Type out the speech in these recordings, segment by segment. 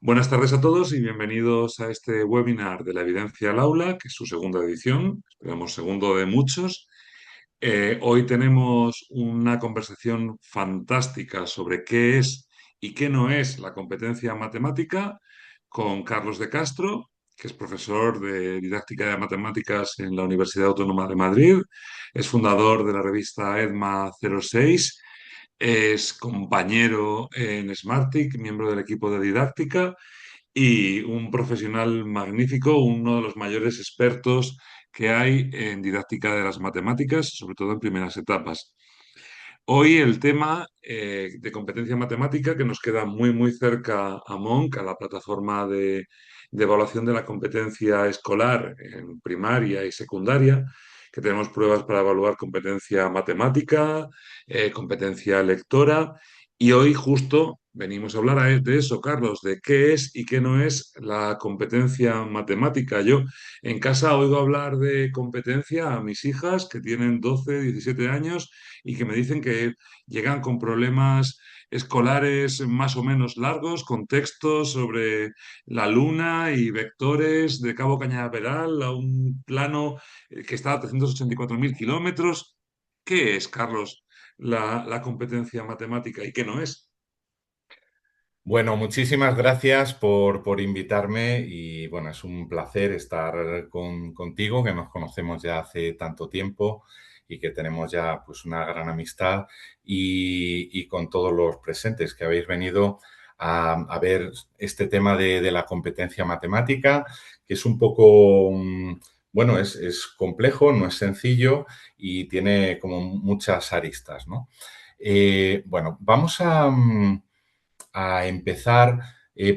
Buenas tardes a todos y bienvenidos a este webinar de la evidencia al aula, que es su segunda edición, esperamos segundo de muchos. Hoy tenemos una conversación fantástica sobre qué es y qué no es la competencia matemática con Carlos de Castro, que es profesor de didáctica de matemáticas en la Universidad Autónoma de Madrid, es fundador de la revista EDMA 06, es compañero en Smartick, miembro del equipo de didáctica y un profesional magnífico, uno de los mayores expertos que hay en didáctica de las matemáticas, sobre todo en primeras etapas. Hoy el tema de competencia matemática que nos queda muy cerca a MONC, a la plataforma de evaluación de la competencia escolar en primaria y secundaria, que tenemos pruebas para evaluar competencia matemática, competencia lectora, y hoy justo venimos a hablar de eso, Carlos, de qué es y qué no es la competencia matemática. Yo en casa oigo hablar de competencia a mis hijas que tienen 12, 17 años y que me dicen que llegan con problemas escolares más o menos largos, con textos sobre la Luna y vectores de Cabo Cañaveral a un plano que está a 384.000 kilómetros. ¿Qué es, Carlos, la competencia matemática y qué no es? Bueno, muchísimas gracias por invitarme y bueno, es un placer estar contigo, que nos conocemos ya hace tanto tiempo y que tenemos ya pues una gran amistad y con todos los presentes que habéis venido a ver este tema de la competencia matemática, que es un poco, bueno, es complejo, no es sencillo y tiene como muchas aristas, ¿no? Bueno, vamos a empezar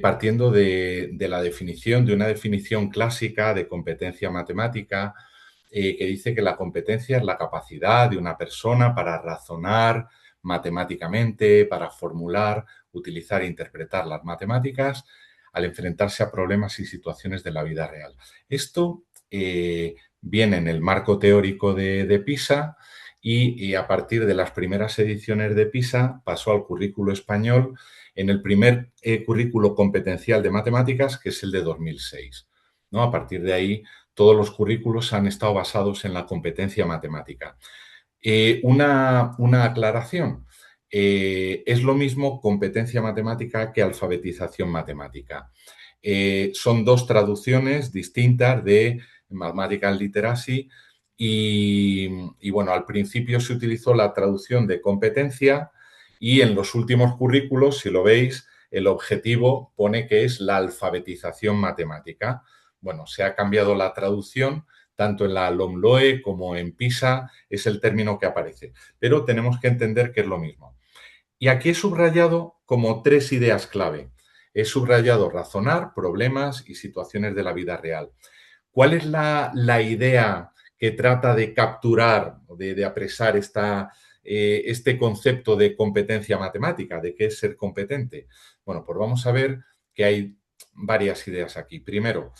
partiendo de la definición, de una definición clásica de competencia matemática, que dice que la competencia es la capacidad de una persona para razonar matemáticamente, para formular, utilizar e interpretar las matemáticas al enfrentarse a problemas y situaciones de la vida real. Esto viene en el marco teórico de PISA y a partir de las primeras ediciones de PISA pasó al currículo español en el primer currículo competencial de matemáticas, que es el de 2006, ¿no? A partir de ahí, todos los currículos han estado basados en la competencia matemática. Una aclaración. Es lo mismo competencia matemática que alfabetización matemática. Son dos traducciones distintas de Mathematical Literacy y, bueno, al principio se utilizó la traducción de competencia y en los últimos currículos, si lo veis, el objetivo pone que es la alfabetización matemática. Bueno, se ha cambiado la traducción, tanto en la LOMLOE como en PISA, es el término que aparece, pero tenemos que entender que es lo mismo. Y aquí he subrayado como tres ideas clave. He subrayado razonar, problemas y situaciones de la vida real. ¿Cuál es la idea que trata de capturar, de apresar este concepto de competencia matemática, de qué es ser competente? Bueno, pues vamos a ver que hay varias ideas aquí. Primero,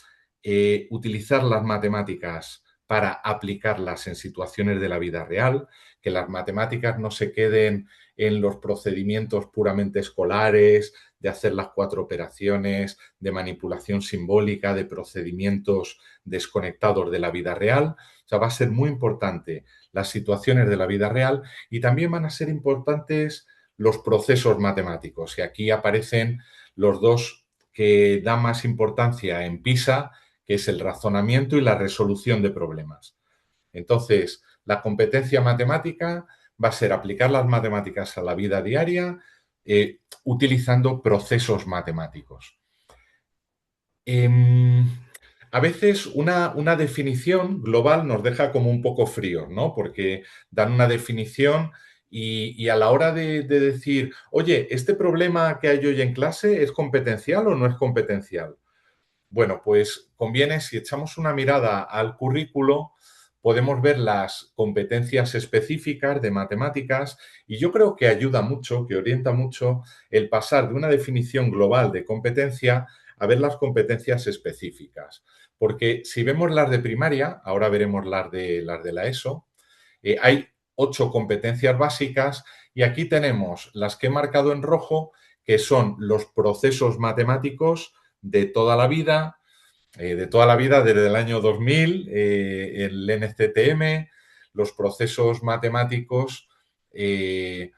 utilizar las matemáticas para aplicarlas en situaciones de la vida real, que las matemáticas no se queden en los procedimientos puramente escolares, de hacer las cuatro operaciones, de manipulación simbólica, de procedimientos desconectados de la vida real. O sea, va a ser muy importante las situaciones de la vida real y también van a ser importantes los procesos matemáticos. Y aquí aparecen los dos que dan más importancia en PISA, que es el razonamiento y la resolución de problemas. Entonces, la competencia matemática va a ser aplicar las matemáticas a la vida diaria utilizando procesos matemáticos. Eh, a veces una definición global nos deja como un poco fríos, ¿no? Porque dan una definición y a la hora de decir, oye, ¿este problema que hay hoy en clase es competencial o no es competencial? Bueno, pues conviene, si echamos una mirada al currículo, podemos ver las competencias específicas de matemáticas y yo creo que ayuda mucho, que orienta mucho el pasar de una definición global de competencia a ver las competencias específicas. Porque si vemos las de primaria, ahora veremos las de la ESO, hay 8 competencias básicas y aquí tenemos las que he marcado en rojo, que son los procesos matemáticos de toda la vida, desde el año 2000, el NCTM, los procesos matemáticos que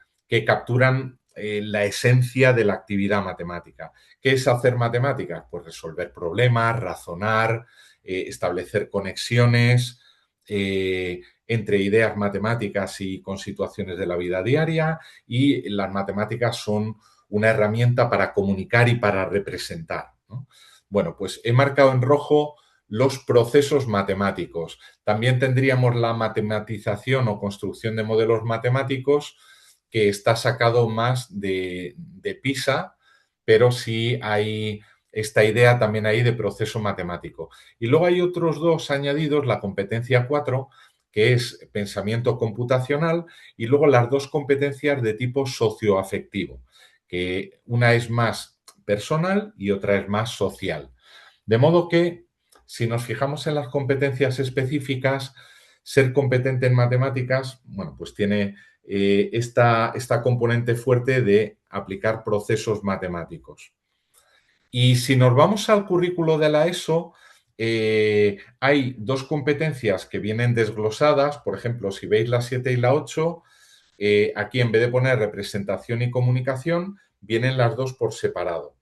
capturan la esencia de la actividad matemática. ¿Qué es hacer matemáticas? Pues resolver problemas, razonar, establecer conexiones entre ideas matemáticas y con situaciones de la vida diaria, y las matemáticas son una herramienta para comunicar y para representar, ¿no? Bueno, pues he marcado en rojo los procesos matemáticos. También tendríamos la matematización o construcción de modelos matemáticos, que está sacado más de PISA, pero sí hay esta idea también ahí de proceso matemático. Y luego hay otros dos añadidos, la competencia 4, que es pensamiento computacional, y luego las dos competencias de tipo socioafectivo, que una es más personal y otra es más social. De modo que, si nos fijamos en las competencias específicas, ser competente en matemáticas, bueno, pues tiene esta componente fuerte de aplicar procesos matemáticos. Y si nos vamos al currículo de la ESO, hay dos competencias que vienen desglosadas. Por ejemplo, si veis la 7 y la 8, aquí en vez de poner representación y comunicación, vienen las dos por separado.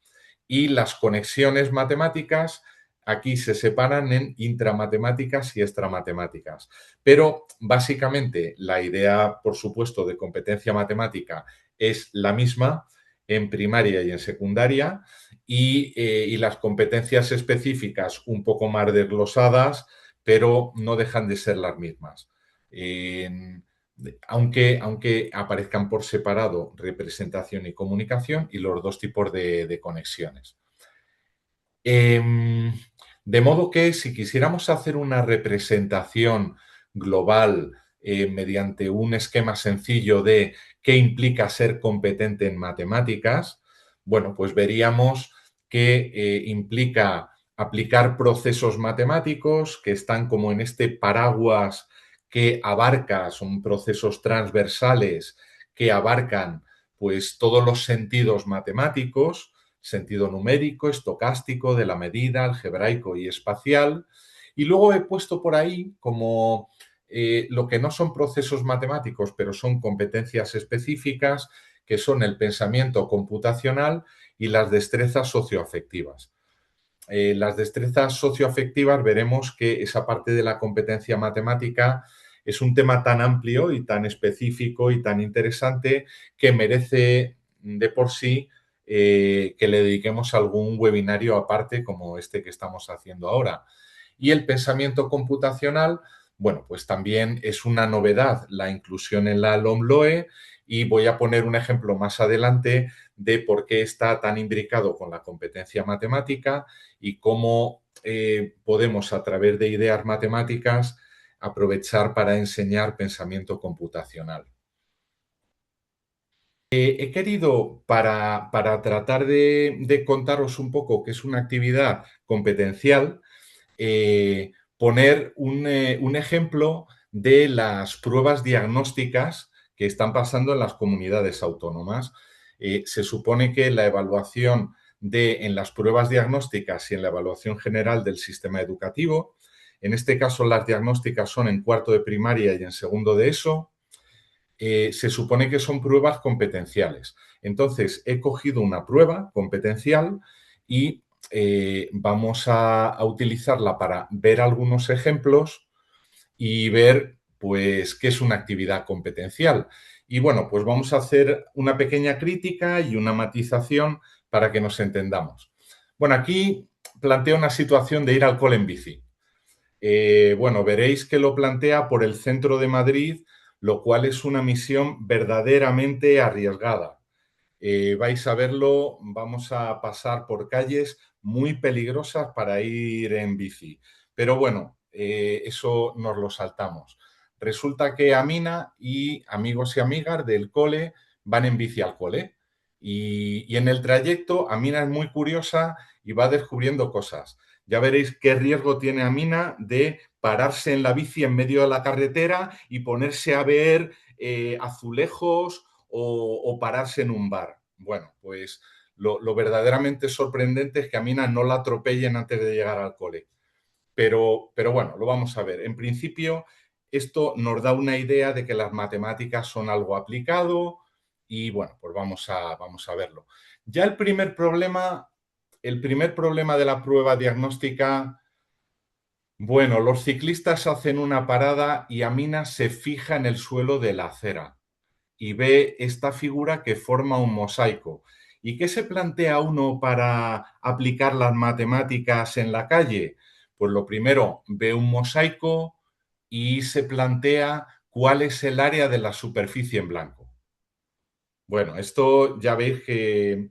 Y las conexiones matemáticas aquí se separan en intramatemáticas y extramatemáticas. Pero básicamente la idea, por supuesto, de competencia matemática es la misma en primaria y en secundaria, y las competencias específicas un poco más desglosadas, pero no dejan de ser las mismas. Aunque aparezcan por separado representación y comunicación y los dos tipos de conexiones. De modo que si quisiéramos hacer una representación global mediante un esquema sencillo de qué implica ser competente en matemáticas, bueno, pues veríamos que implica aplicar procesos matemáticos que están como en este paraguas que abarca, son procesos transversales que abarcan pues todos los sentidos matemáticos, sentido numérico, estocástico, de la medida, algebraico y espacial. Y luego he puesto por ahí como lo que no son procesos matemáticos, pero son competencias específicas, que son el pensamiento computacional y las destrezas socioafectivas. Las destrezas socioafectivas, veremos que esa parte de la competencia matemática es un tema tan amplio y tan específico y tan interesante que merece de por sí que le dediquemos algún webinario aparte como este que estamos haciendo ahora. Y el pensamiento computacional, bueno, pues también es una novedad la inclusión en la LOMLOE, y voy a poner un ejemplo más adelante de por qué está tan imbricado con la competencia matemática y cómo podemos, a través de ideas matemáticas, aprovechar para enseñar pensamiento computacional. He querido, para tratar de contaros un poco qué es una actividad competencial, poner un ejemplo de las pruebas diagnósticas que están pasando en las comunidades autónomas. Se supone que la evaluación en las pruebas diagnósticas y en la evaluación general del sistema educativo, en este caso las diagnósticas son en cuarto de primaria y en segundo de ESO, se supone que son pruebas competenciales. Entonces, he cogido una prueba competencial y vamos a utilizarla para ver algunos ejemplos y ver, pues, qué es una actividad competencial. Y bueno, pues vamos a hacer una pequeña crítica y una matización para que nos entendamos. Bueno, aquí planteo una situación de ir al cole en bici. Bueno, veréis que lo plantea por el centro de Madrid, lo cual es una misión verdaderamente arriesgada. Vais a verlo, vamos a pasar por calles muy peligrosas para ir en bici. Pero bueno, eso nos lo saltamos. Resulta que Amina y amigos y amigas del cole van en bici al cole. Y en el trayecto, Amina es muy curiosa y va descubriendo cosas. Ya veréis qué riesgo tiene Amina de pararse en la bici en medio de la carretera y ponerse a ver azulejos o pararse en un bar. Bueno, pues lo verdaderamente sorprendente es que a Mina no la atropellen antes de llegar al cole. Pero bueno, lo vamos a ver. En principio, esto nos da una idea de que las matemáticas son algo aplicado y bueno, pues vamos a verlo. Ya el primer problema de la prueba diagnóstica, bueno, los ciclistas hacen una parada y Amina se fija en el suelo de la acera y ve esta figura que forma un mosaico. ¿Y qué se plantea uno para aplicar las matemáticas en la calle? Pues lo primero, ve un mosaico y se plantea cuál es el área de la superficie en blanco. Bueno, esto ya veis que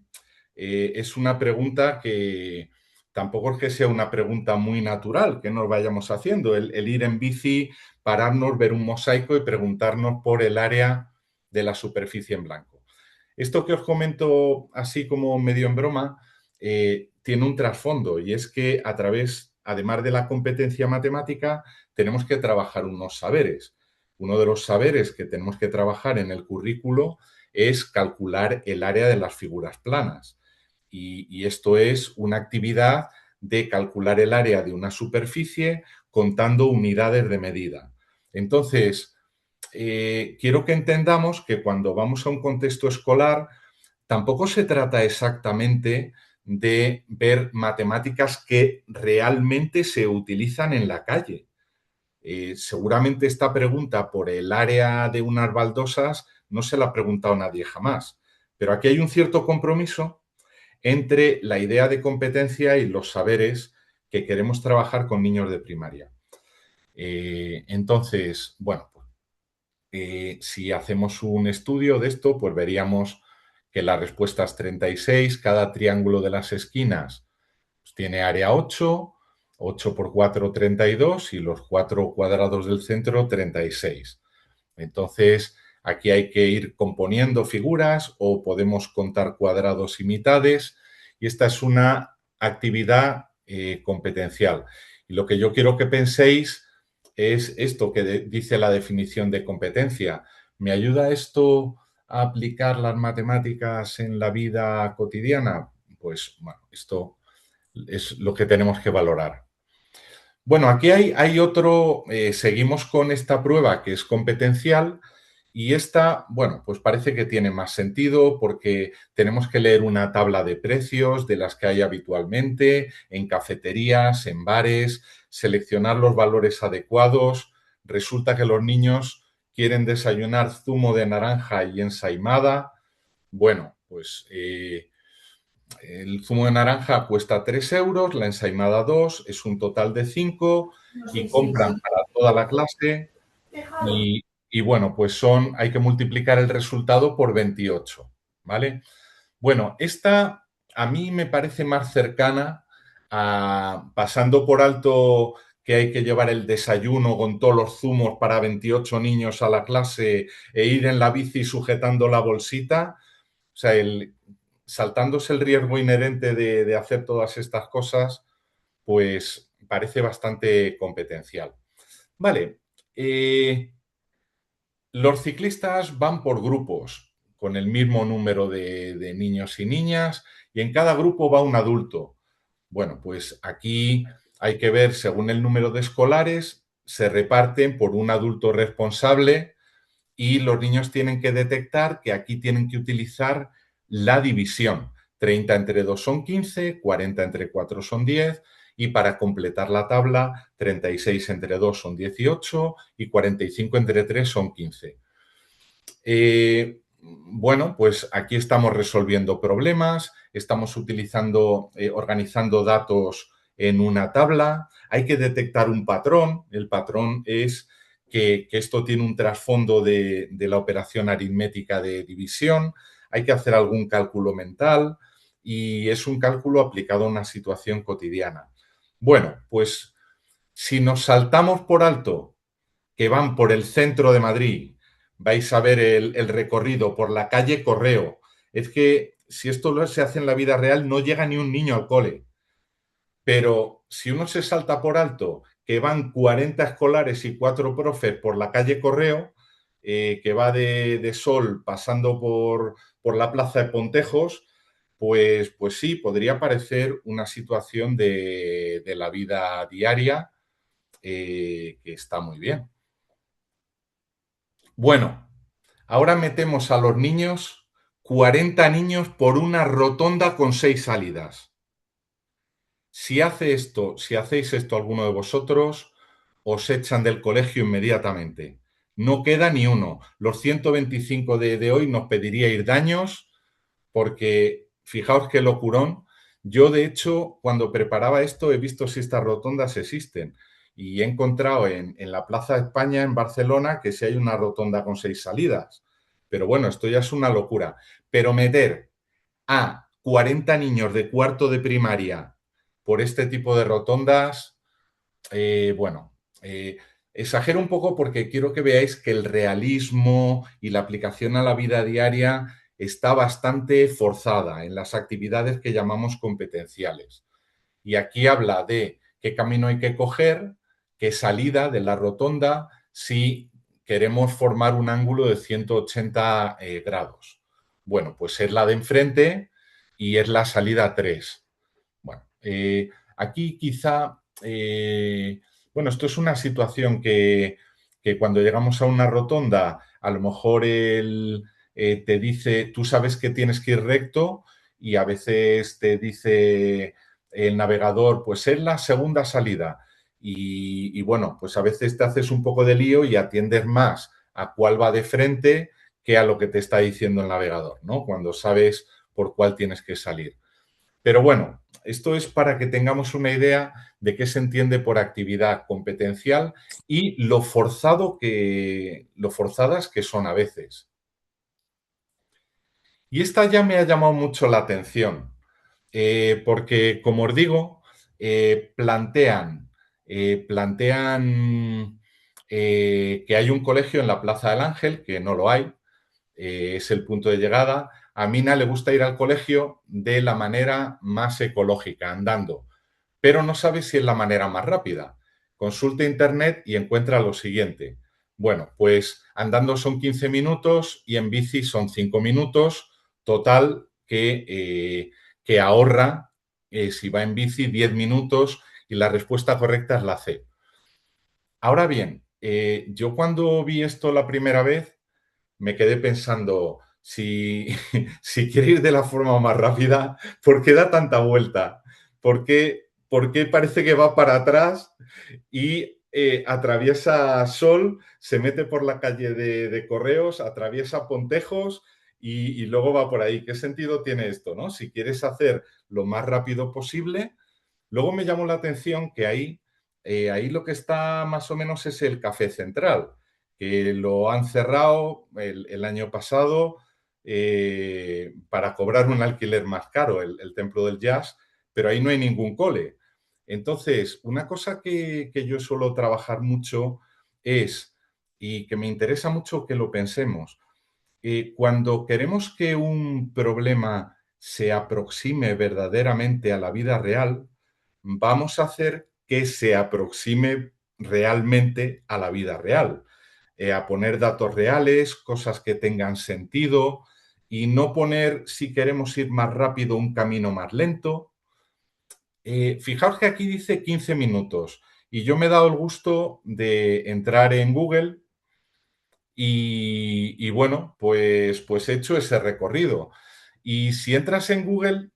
es una pregunta que tampoco es que sea una pregunta muy natural que nos vayamos haciendo. El ir en bici, pararnos, ver un mosaico y preguntarnos por el área de la superficie en blanco. Esto que os comento así como medio en broma, tiene un trasfondo y es que además de la competencia matemática, tenemos que trabajar unos saberes. Uno de los saberes que tenemos que trabajar en el currículo es calcular el área de las figuras planas. Y esto es una actividad de calcular el área de una superficie contando unidades de medida. Entonces, quiero que entendamos que cuando vamos a un contexto escolar, tampoco se trata exactamente de ver matemáticas que realmente se utilizan en la calle. Seguramente esta pregunta por el área de unas baldosas no se la ha preguntado nadie jamás, pero aquí hay un cierto compromiso entre la idea de competencia y los saberes que queremos trabajar con niños de primaria. Entonces, bueno, si hacemos un estudio de esto, pues veríamos que la respuesta es 36, cada triángulo de las esquinas pues, tiene área 8, 8 por 4, 32 y los 4 cuadrados del centro, 36. Entonces, aquí hay que ir componiendo figuras o podemos contar cuadrados y mitades y esta es una actividad competencial. Y lo que yo quiero que penséis es esto que dice la definición de competencia. ¿Me ayuda esto a aplicar las matemáticas en la vida cotidiana? Pues bueno, esto es lo que tenemos que valorar. Bueno, aquí hay otro, seguimos con esta prueba que es competencial y esta, bueno, pues parece que tiene más sentido porque tenemos que leer una tabla de precios de las que hay habitualmente en cafeterías, en bares, seleccionar los valores adecuados. Resulta que los niños quieren desayunar zumo de naranja y ensaimada. Bueno, pues el zumo de naranja cuesta 3 euros, la ensaimada 2, es un total de 5 y compran para toda la clase y bueno, pues hay que multiplicar el resultado por 28, ¿vale? Bueno, esta a mí me parece más cercana a pasando por alto que hay que llevar el desayuno con todos los zumos para 28 niños a la clase e ir en la bici sujetando la bolsita. O sea, saltándose el riesgo inherente de hacer todas estas cosas, pues parece bastante competencial. Vale, los ciclistas van por grupos, con el mismo número de niños y niñas, y en cada grupo va un adulto. Bueno, pues aquí hay que ver, según el número de escolares, se reparten por un adulto responsable y los niños tienen que detectar que aquí tienen que utilizar la división. 30 entre 2 son 15, 40 entre 4 son 10 y para completar la tabla, 36 entre 2 son 18 y 45 entre 3 son 15. Bueno, pues aquí estamos resolviendo problemas, estamos organizando datos en una tabla, hay que detectar un patrón, el patrón es que esto tiene un trasfondo de la operación aritmética de división, hay que hacer algún cálculo mental y es un cálculo aplicado a una situación cotidiana. Bueno, pues si nos saltamos por alto que van por el centro de Madrid, vais a ver el recorrido por la calle Correo. Es que si esto se hace en la vida real, no llega ni un niño al cole. Pero si uno se salta por alto que van 40 escolares y 4 profes por la calle Correo, que va de Sol pasando por la plaza de Pontejos, Pues sí, podría parecer una situación de la vida diaria que está muy bien. Bueno, ahora metemos a los niños, 40 niños por una rotonda con 6 salidas. Si hacéis esto alguno de vosotros, os echan del colegio inmediatamente. No queda ni uno. Los 125 de hoy nos pediría ir daños porque fijaos qué locurón. Yo, de hecho, cuando preparaba esto, he visto si estas rotondas existen y he encontrado en la Plaza de España, en Barcelona, que sí hay una rotonda con 6 salidas. Pero bueno, esto ya es una locura. Pero meter a 40 niños de cuarto de primaria por este tipo de rotondas, bueno, exagero un poco porque quiero que veáis que el realismo y la aplicación a la vida diaria está bastante forzada en las actividades que llamamos competenciales. Y aquí habla de qué camino hay que coger, qué salida de la rotonda si queremos formar un ángulo de 180 grados. Bueno, pues es la de enfrente y es la salida 3. Bueno, aquí quizá, bueno, esto es una situación que cuando llegamos a una rotonda, a lo mejor él te dice, tú sabes que tienes que ir recto y a veces te dice el navegador, pues es la segunda salida. Y bueno, pues a veces te haces un poco de lío y atiendes más a cuál va de frente que a lo que te está diciendo el navegador, ¿no? Cuando sabes por cuál tienes que salir. Pero bueno, esto es para que tengamos una idea de qué se entiende por actividad competencial y lo forzadas que son a veces. Y esta ya me ha llamado mucho la atención, porque, como os digo, plantean que hay un colegio en la Plaza del Ángel, que no lo hay, es el punto de llegada. A Mina le gusta ir al colegio de la manera más ecológica, andando, pero no sabe si es la manera más rápida. Consulta internet y encuentra lo siguiente. Bueno, pues andando son 15 minutos y en bici son 5 minutos, total que ahorra, si va en bici, 10 minutos y la respuesta correcta es la C. Ahora bien, yo cuando vi esto la primera vez, me quedé pensando, si, si quiere ir de la forma más rápida, ¿por qué da tanta vuelta? Por qué parece que va para atrás y atraviesa Sol, se mete por la calle de Correos, atraviesa Pontejos y luego va por ahí? ¿Qué sentido tiene esto, no? Si quieres hacer lo más rápido posible. Luego me llamó la atención que ahí lo que está más o menos es el Café Central, que lo han cerrado el año pasado para cobrar un alquiler más caro, el Templo del Jazz, pero ahí no hay ningún cole. Entonces, una cosa que yo suelo trabajar mucho es, y que me interesa mucho que lo pensemos, cuando queremos que un problema se aproxime verdaderamente a la vida real, vamos a hacer que se aproxime realmente a la vida real, a poner datos reales, cosas que tengan sentido y no poner, si queremos ir más rápido, un camino más lento. Fijaos que aquí dice 15 minutos y yo me he dado el gusto de entrar en Google y bueno, pues he hecho ese recorrido. Y si entras en Google,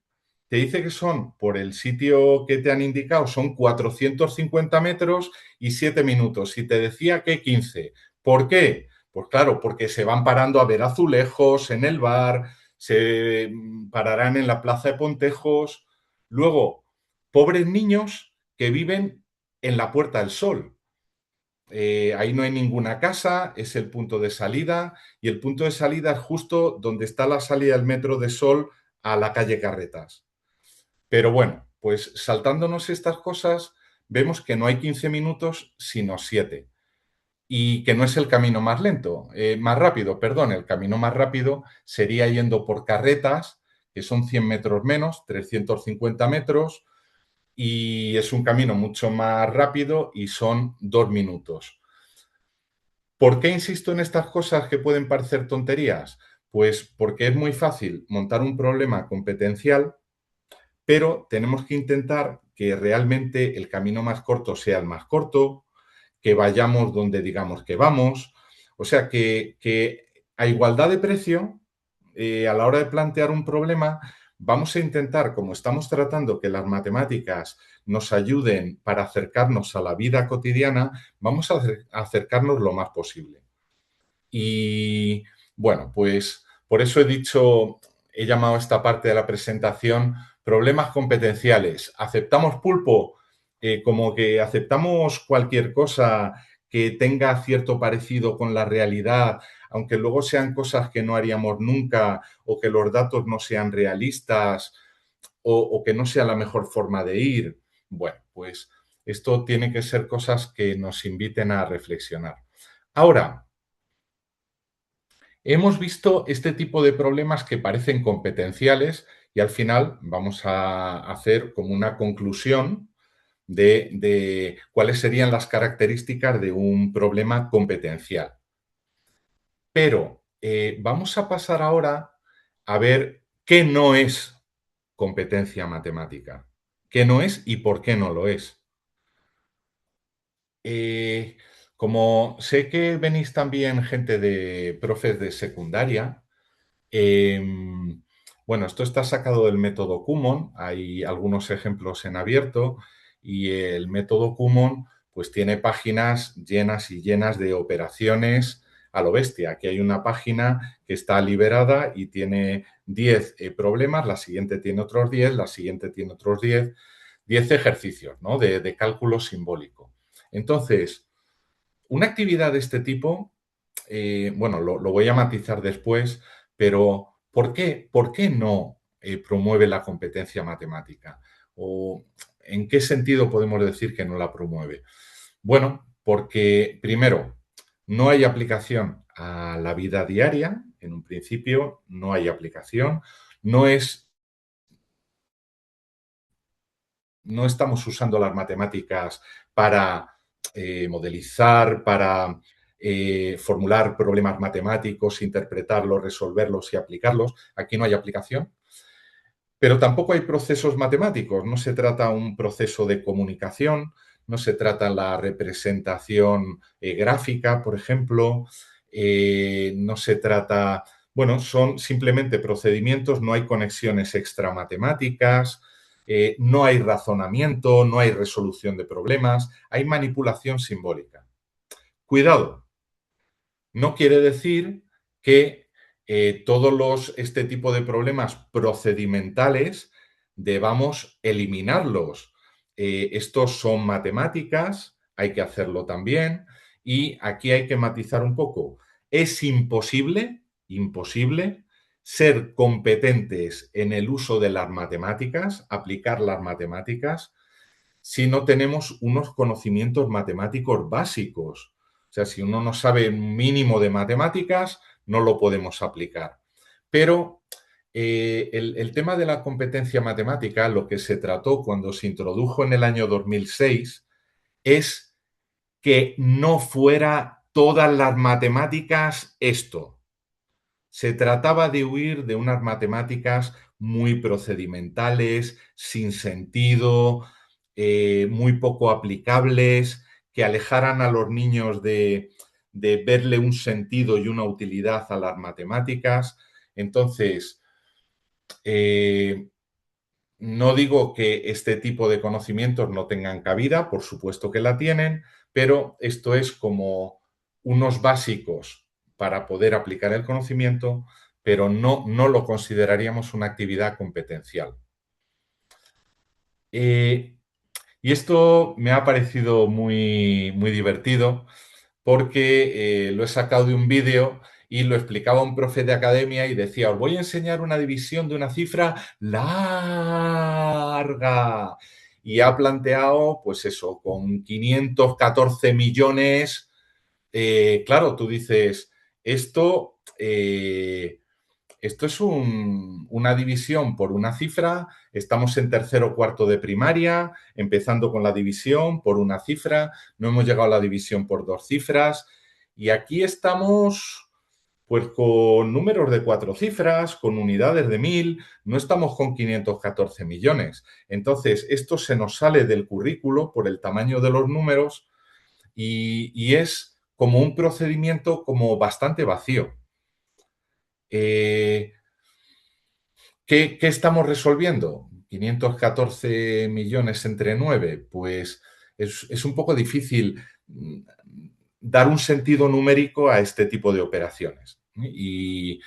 te dice que son, por el sitio que te han indicado, son 450 metros y 7 minutos. Y te decía que 15. ¿Por qué? Pues claro, porque se van parando a ver azulejos en el bar, se pararán en la plaza de Pontejos. Luego, pobres niños que viven en la Puerta del Sol. Ahí no hay ninguna casa, es el punto de salida y el punto de salida es justo donde está la salida del metro de Sol a la calle Carretas. Pero bueno, pues saltándonos estas cosas, vemos que no hay 15 minutos, sino 7. Y que no es el camino más lento, más rápido, perdón, el camino más rápido sería yendo por Carretas, que son 100 metros menos, 350 metros, y es un camino mucho más rápido y son 2 minutos. ¿Por qué insisto en estas cosas que pueden parecer tonterías? Pues porque es muy fácil montar un problema competencial, pero tenemos que intentar que realmente el camino más corto sea el más corto, que vayamos donde digamos que vamos. O sea, que a igualdad de precio, a la hora de plantear un problema, vamos a intentar, como estamos tratando que las matemáticas nos ayuden para acercarnos a la vida cotidiana, vamos a acercarnos lo más posible. Y bueno, pues por eso he llamado a esta parte de la presentación problemas competenciales. ¿Aceptamos pulpo? Como que aceptamos cualquier cosa que tenga cierto parecido con la realidad, aunque luego sean cosas que no haríamos nunca o que los datos no sean realistas o que no sea la mejor forma de ir. Bueno, pues esto tiene que ser cosas que nos inviten a reflexionar. Ahora, hemos visto este tipo de problemas que parecen competenciales y al final vamos a hacer como una conclusión de cuáles serían las características de un problema competencial. Pero vamos a pasar ahora a ver qué no es competencia matemática, qué no es y por qué no lo es. Eh, Como sé que venís también gente de profes de secundaria, Em, bueno, esto está sacado del método Kumon, hay algunos ejemplos en abierto y el método Kumon pues tiene páginas llenas y llenas de operaciones a lo bestia. Aquí hay una página que está liberada y tiene 10 problemas, la siguiente tiene otros 10, la siguiente tiene otros 10 ejercicios, ¿no? de cálculo simbólico. Entonces, una actividad de este tipo, bueno, lo voy a matizar después, pero por qué no promueve la competencia matemática? ¿O en qué sentido podemos decir que no la promueve? Bueno, porque primero, no hay aplicación a la vida diaria, en un principio no hay aplicación, no es, no estamos usando las matemáticas para modelizar, para formular problemas matemáticos, interpretarlos, resolverlos y aplicarlos. Aquí no hay aplicación. Pero tampoco hay procesos matemáticos. No se trata un proceso de comunicación, no se trata la representación gráfica, por ejemplo, no se trata, bueno, son simplemente procedimientos, no hay conexiones extramatemáticas, no hay razonamiento, no hay resolución de problemas, hay manipulación simbólica. Cuidado, no quiere decir que este tipo de problemas procedimentales debamos eliminarlos. Estos son matemáticas, hay que hacerlo también y aquí hay que matizar un poco. Es imposible ser competentes en el uso de las matemáticas, aplicar las matemáticas, si no tenemos unos conocimientos matemáticos básicos. O sea, si uno no sabe un mínimo de matemáticas, no lo podemos aplicar. Pero el tema de la competencia matemática, lo que se trató cuando se introdujo en el año 2006, es que no fuera todas las matemáticas esto. Se trataba de huir de unas matemáticas muy procedimentales, sin sentido, muy poco aplicables, que alejaran a los niños de verle un sentido y una utilidad a las matemáticas. Entonces, eh, no digo que este tipo de conocimientos no tengan cabida, por supuesto que la tienen, pero esto es como unos básicos para poder aplicar el conocimiento, pero no lo consideraríamos una actividad competencial. Eh, y esto me ha parecido muy divertido porque lo he sacado de un vídeo y lo explicaba un profe de academia y decía, os voy a enseñar una división de una cifra larga. Y ha planteado, pues eso, con 514 millones. Claro, tú dices, esto, esto es una división por una cifra, estamos en tercero o cuarto de primaria, empezando con la división por una cifra, no hemos llegado a la división por dos cifras y aquí estamos Pues con números de 4 cifras, con unidades de 1000, no estamos con 514 millones. Entonces, esto se nos sale del currículo por el tamaño de los números y es como un procedimiento como bastante vacío. ¿Qué estamos resolviendo? 514 millones entre 9, pues es un poco difícil dar un sentido numérico a este tipo de operaciones. Y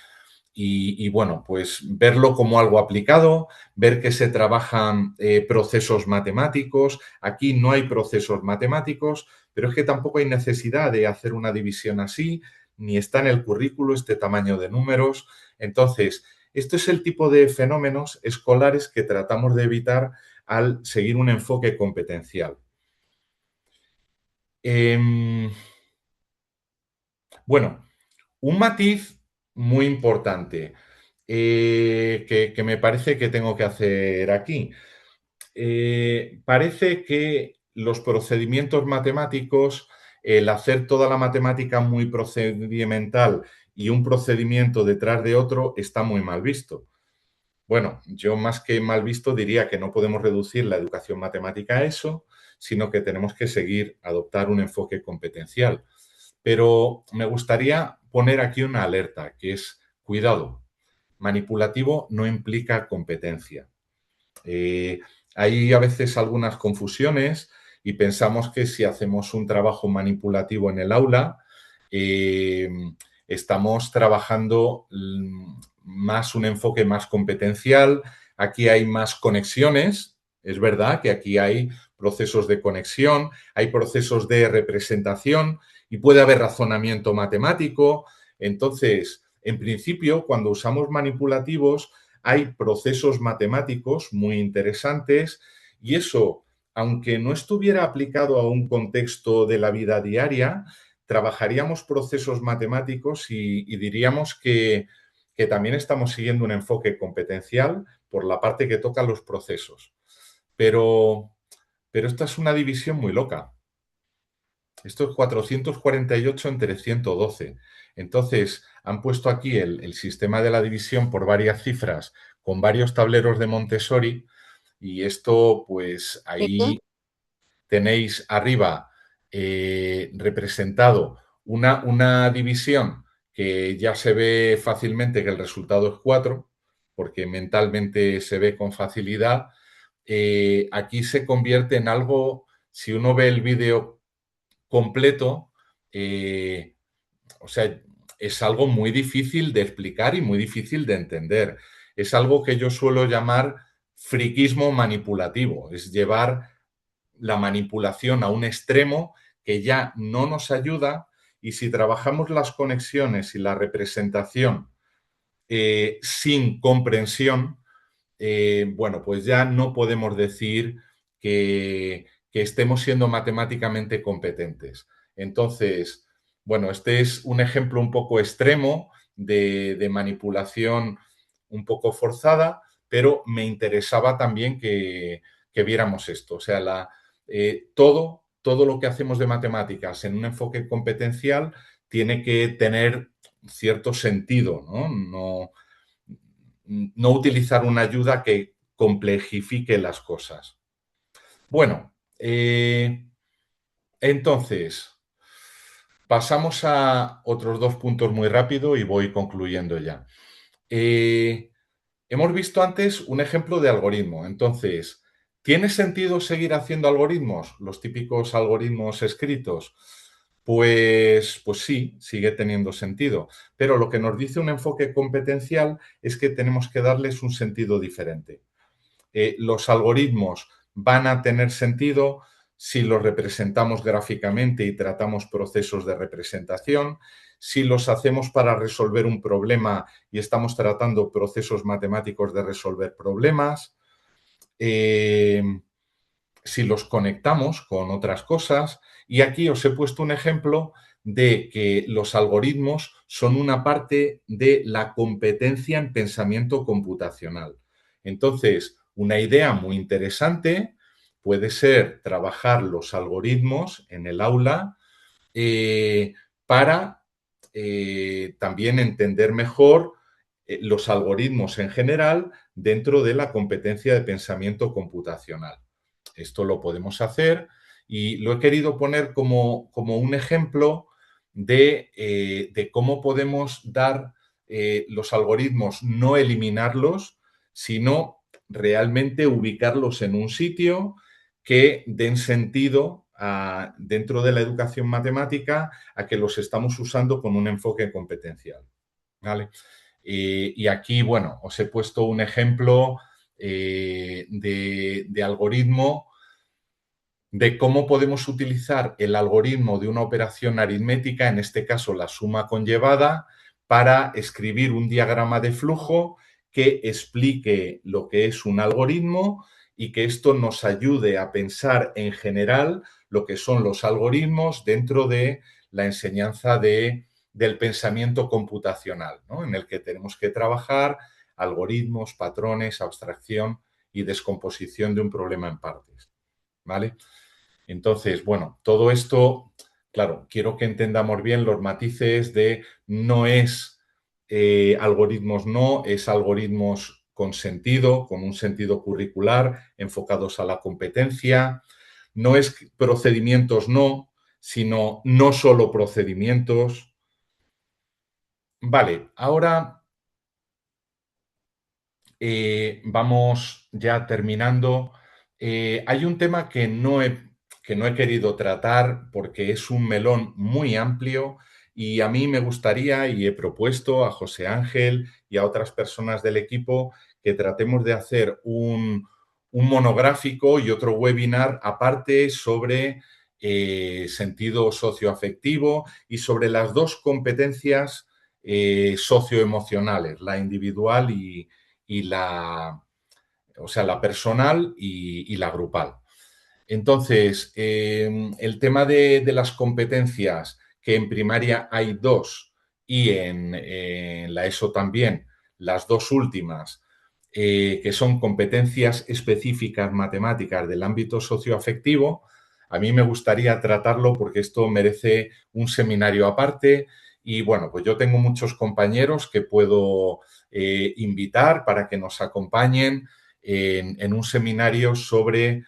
bueno, pues verlo como algo aplicado, ver que se trabajan procesos matemáticos. Aquí no hay procesos matemáticos, pero es que tampoco hay necesidad de hacer una división así, ni está en el currículo este tamaño de números. Entonces, esto es el tipo de fenómenos escolares que tratamos de evitar al seguir un enfoque competencial. Bueno, un matiz muy importante que me parece que tengo que hacer aquí. Parece que los procedimientos matemáticos, el hacer toda la matemática muy procedimental y un procedimiento detrás de otro está muy mal visto. Bueno, yo más que mal visto diría que no podemos reducir la educación matemática a eso, sino que tenemos que seguir adoptar un enfoque competencial. Pero me gustaría poner aquí una alerta, que es, cuidado, manipulativo no implica competencia. Eh, Hay a veces algunas confusiones y pensamos que si hacemos un trabajo manipulativo en el aula, eh, estamos trabajando más un enfoque más competencial. Aquí hay más conexiones. Es verdad que aquí hay procesos de conexión, hay procesos de representación y puede haber razonamiento matemático. Entonces, en principio, cuando usamos manipulativos, hay procesos matemáticos muy interesantes y eso, aunque no estuviera aplicado a un contexto de la vida diaria, trabajaríamos procesos matemáticos y diríamos que también estamos siguiendo un enfoque competencial por la parte que toca los procesos. Pero, pero esta es una división muy loca. Esto es 448 entre 112. Entonces, han puesto aquí el sistema de la división por varias cifras con varios tableros de Montessori y esto, pues Sí, ahí tenéis arriba representado una división que ya se ve fácilmente que el resultado es 4, porque mentalmente se ve con facilidad. Aquí se convierte en algo, si uno ve el vídeo completo, o sea, es algo muy difícil de explicar y muy difícil de entender. Es algo que yo suelo llamar friquismo manipulativo, es llevar la manipulación a un extremo que ya no nos ayuda y si trabajamos las conexiones y la representación sin comprensión, bueno, pues ya no podemos decir que estemos siendo matemáticamente competentes. Entonces, bueno, este es un ejemplo un poco extremo de manipulación un poco forzada, pero me interesaba también que viéramos esto. O sea, todo lo que hacemos de matemáticas en un enfoque competencial tiene que tener cierto sentido, ¿no? No utilizar una ayuda que complejifique las cosas. Bueno, entonces, pasamos a otros 2 puntos muy rápido y voy concluyendo ya. Hemos visto antes un ejemplo de algoritmo. Entonces, ¿tiene sentido seguir haciendo algoritmos? Los típicos algoritmos escritos. Pues sí, sigue teniendo sentido. Pero lo que nos dice un enfoque competencial es que tenemos que darles un sentido diferente. Los algoritmos van a tener sentido si los representamos gráficamente y tratamos procesos de representación, si los hacemos para resolver un problema y estamos tratando procesos matemáticos de resolver problemas, eh, si los conectamos con otras cosas. Y aquí os he puesto un ejemplo de que los algoritmos son una parte de la competencia en pensamiento computacional. Entonces, una idea muy interesante puede ser trabajar los algoritmos en el aula para también entender mejor los algoritmos en general dentro de la competencia de pensamiento computacional. Esto lo podemos hacer y lo he querido poner como un ejemplo de cómo podemos dar los algoritmos, no eliminarlos, sino realmente ubicarlos en un sitio que den sentido dentro de la educación matemática a que los estamos usando con un enfoque competencial. ¿Vale? Y aquí, bueno, os he puesto un ejemplo de algoritmo de cómo podemos utilizar el algoritmo de una operación aritmética, en este caso la suma conllevada, para escribir un diagrama de flujo que explique lo que es un algoritmo y que esto nos ayude a pensar en general lo que son los algoritmos dentro de la enseñanza del pensamiento computacional, ¿no? En el que tenemos que trabajar algoritmos, patrones, abstracción y descomposición de un problema en partes. ¿Vale? Entonces, bueno, todo esto, claro, quiero que entendamos bien los matices de no es algoritmos no, es algoritmos con sentido, con un sentido curricular, enfocados a la competencia, no es procedimientos no, sino no solo procedimientos. Vale, ahora vamos ya terminando. Hay un tema que no he querido tratar porque es un melón muy amplio y a mí me gustaría y he propuesto a José Ángel y a otras personas del equipo que tratemos de hacer un monográfico y otro webinar aparte sobre sentido socioafectivo y sobre las dos competencias socioemocionales, la individual y o sea, la personal y la grupal. Entonces, el tema de las competencias, que en primaria hay dos y en la ESO también, las dos últimas, que son competencias específicas matemáticas del ámbito socioafectivo, a mí me gustaría tratarlo porque esto merece un seminario aparte y bueno, pues yo tengo muchos compañeros que puedo invitar para que nos acompañen en un seminario sobre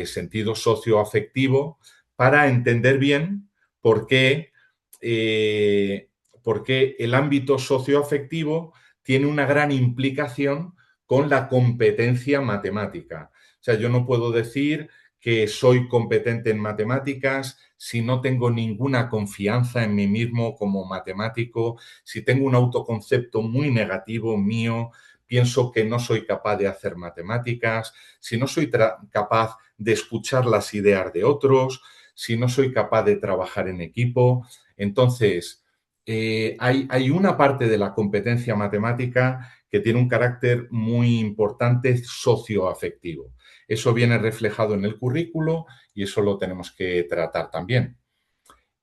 sentido socioafectivo para entender bien por qué, eh, por qué el ámbito socioafectivo tiene una gran implicación con la competencia matemática. O sea, yo no puedo decir que soy competente en matemáticas si no tengo ninguna confianza en mí mismo como matemático, si tengo un autoconcepto muy negativo mío, pienso que no soy capaz de hacer matemáticas, si no soy capaz de escuchar las ideas de otros, si no soy capaz de trabajar en equipo. Entonces, hay una parte de la competencia matemática que tiene un carácter muy importante socioafectivo. Eso viene reflejado en el currículo y eso lo tenemos que tratar también.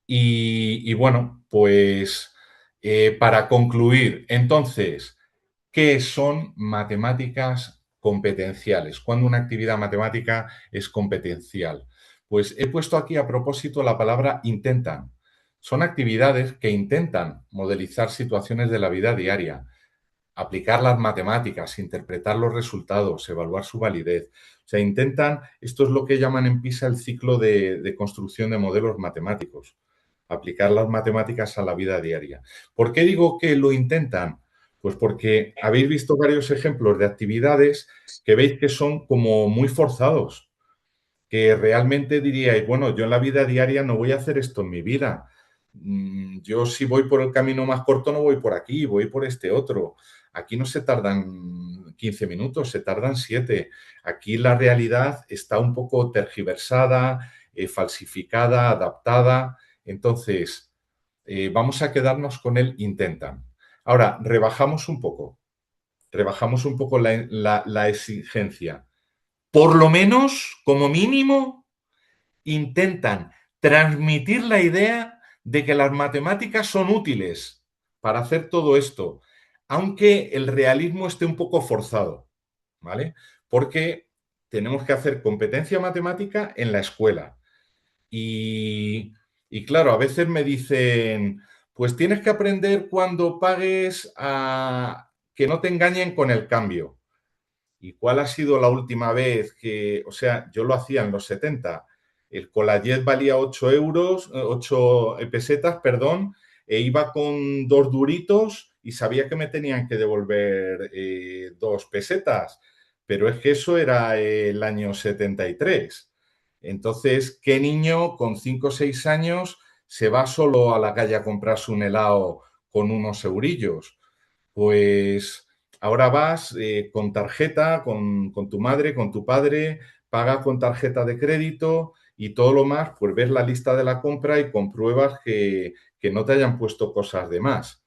Y bueno, pues para concluir, entonces, ¿qué son matemáticas competenciales? ¿Cuándo una actividad matemática es competencial? Pues he puesto aquí a propósito la palabra intentan. Son actividades que intentan modelizar situaciones de la vida diaria, aplicar las matemáticas, interpretar los resultados, evaluar su validez. O sea, intentan, esto es lo que llaman en PISA el ciclo de construcción de modelos matemáticos, aplicar las matemáticas a la vida diaria. ¿Por qué digo que lo intentan? Pues porque habéis visto varios ejemplos de actividades que veis que son como muy forzados, que realmente diríais, bueno, yo en la vida diaria no voy a hacer esto en mi vida. Yo si voy por el camino más corto no voy por aquí, voy por este otro. Aquí no se tardan 15 minutos, se tardan 7. Aquí la realidad está un poco tergiversada, falsificada, adaptada. Entonces, vamos a quedarnos con el intentan. Ahora, rebajamos un poco la exigencia. Por lo menos, como mínimo, intentan transmitir la idea de que las matemáticas son útiles para hacer todo esto, aunque el realismo esté un poco forzado, ¿vale? Porque tenemos que hacer competencia matemática en la escuela. Y, y claro, a veces me dicen, Pues tienes que aprender cuando pagues a que no te engañen con el cambio. ¿Y cuál ha sido la última vez que, o sea, yo lo hacía en los 70? El Colayet valía 8 euros, 8 pesetas, perdón, e iba con dos duritos y sabía que me tenían que devolver 2 pesetas. Pero es que eso era el año 73. Entonces, ¿qué niño con 5 o 6 años se va solo a la calle a comprarse un helado con unos eurillos? Pues ahora vas con tarjeta, con tu madre, con tu padre, paga con tarjeta de crédito y todo lo más, pues ves la lista de la compra y compruebas que no te hayan puesto cosas de más.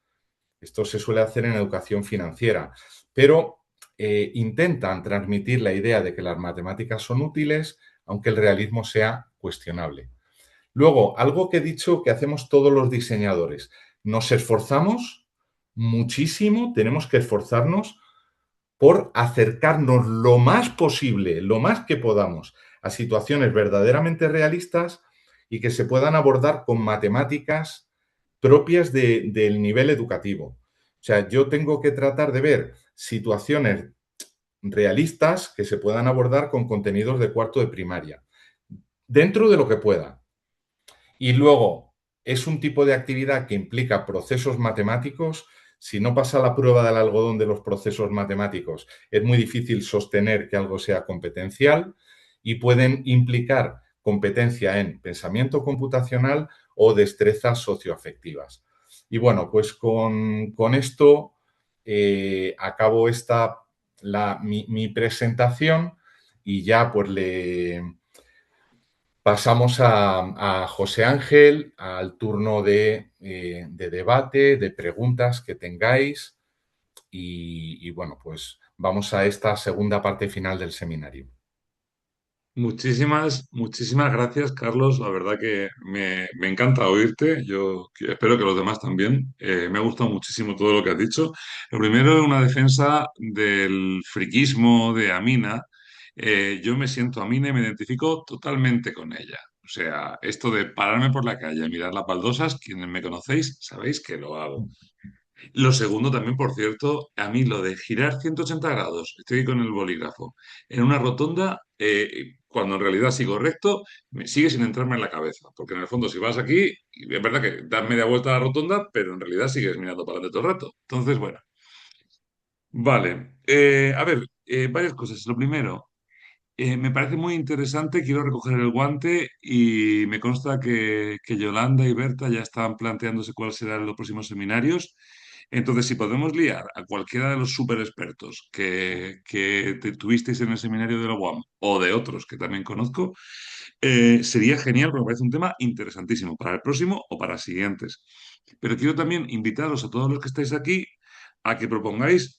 Esto se suele hacer en educación financiera, pero intentan transmitir la idea de que las matemáticas son útiles, aunque el realismo sea cuestionable. Luego, algo que he dicho que hacemos todos los diseñadores, nos esforzamos muchísimo, tenemos que esforzarnos por acercarnos lo más posible, lo más que podamos, a situaciones verdaderamente realistas y que se puedan abordar con matemáticas propias del nivel educativo. O sea, yo tengo que tratar de ver situaciones realistas que se puedan abordar con contenidos de cuarto de primaria, dentro de lo que pueda. Y luego, es un tipo de actividad que implica procesos matemáticos. Si no pasa la prueba del algodón de los procesos matemáticos, es muy difícil sostener que algo sea competencial y pueden implicar competencia en pensamiento computacional o destrezas socioafectivas. Y bueno, pues con esto acabo mi presentación y ya pues pasamos a José Ángel, al turno de debate, de preguntas que tengáis y bueno, pues vamos a esta segunda parte final del seminario. Muchísimas gracias, Carlos. La verdad que me encanta oírte. Espero que los demás también. Me ha gustado muchísimo todo lo que has dicho. Lo primero es una defensa del friquismo de Amina. Yo me siento Amina y me identifico totalmente con ella. O sea, esto de pararme por la calle, mirar las baldosas, quienes me conocéis, sabéis que lo hago. Lo segundo también, por cierto, a mí lo de girar 180 grados, estoy aquí con el bolígrafo, en una rotonda, cuando en realidad sigo recto, me sigue sin entrarme en la cabeza, porque en el fondo si vas aquí, y es verdad que das media vuelta a la rotonda, pero en realidad sigues mirando para adelante todo el rato. Entonces, bueno, vale. A ver, varias cosas. Lo primero, me parece muy interesante, quiero recoger el guante y me consta que Yolanda y Berta ya están planteándose cuáles serán los próximos seminarios. Entonces, si podemos liar a cualquiera de los super expertos que tuvisteis en el seminario de la UAM o de otros que también conozco, sería genial porque me parece un tema interesantísimo para el próximo o para siguientes. Pero quiero también invitaros a todos los que estáis aquí a que propongáis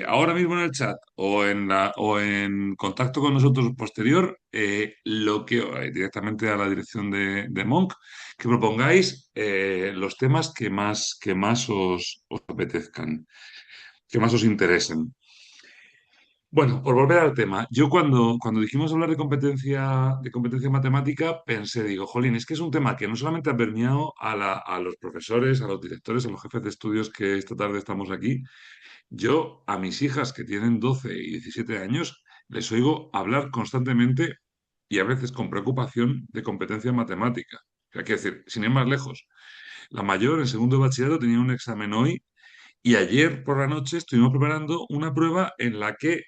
ahora mismo en el chat o en contacto con nosotros posterior, directamente a la dirección de Monk, que propongáis los temas que más os apetezcan, que más os interesen. Bueno, por volver al tema, yo cuando dijimos hablar de competencia matemática, pensé, digo, jolín, es que es un tema que no solamente ha permeado a los profesores, a los directores, a los jefes de estudios que esta tarde estamos aquí. Yo a mis hijas que tienen 12 y 17 años les oigo hablar constantemente y a veces con preocupación de competencia matemática. O sea, quiero decir, sin ir más lejos, la mayor en segundo de bachillerato tenía un examen hoy y ayer por la noche estuvimos preparando una prueba en la que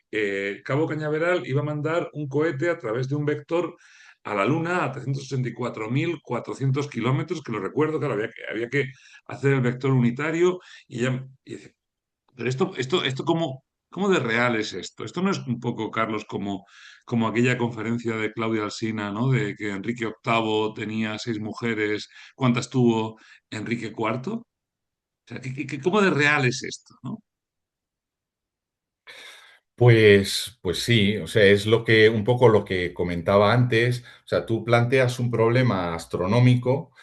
Cabo Cañaveral iba a mandar un cohete a través de un vector a la Luna a 364.400 kilómetros, que lo recuerdo, claro, había que hacer el vector unitario y dice, pero esto ¿cómo de real es esto? Esto no es un poco, Carlos, como aquella conferencia de Claudia Alsina, ¿no? De que Enrique VIII tenía 6 mujeres, ¿cuántas tuvo Enrique IV? O sea, ¿cómo de real es esto, no? Pues sí, o sea, es un poco lo que comentaba antes. O sea, tú planteas un problema astronómico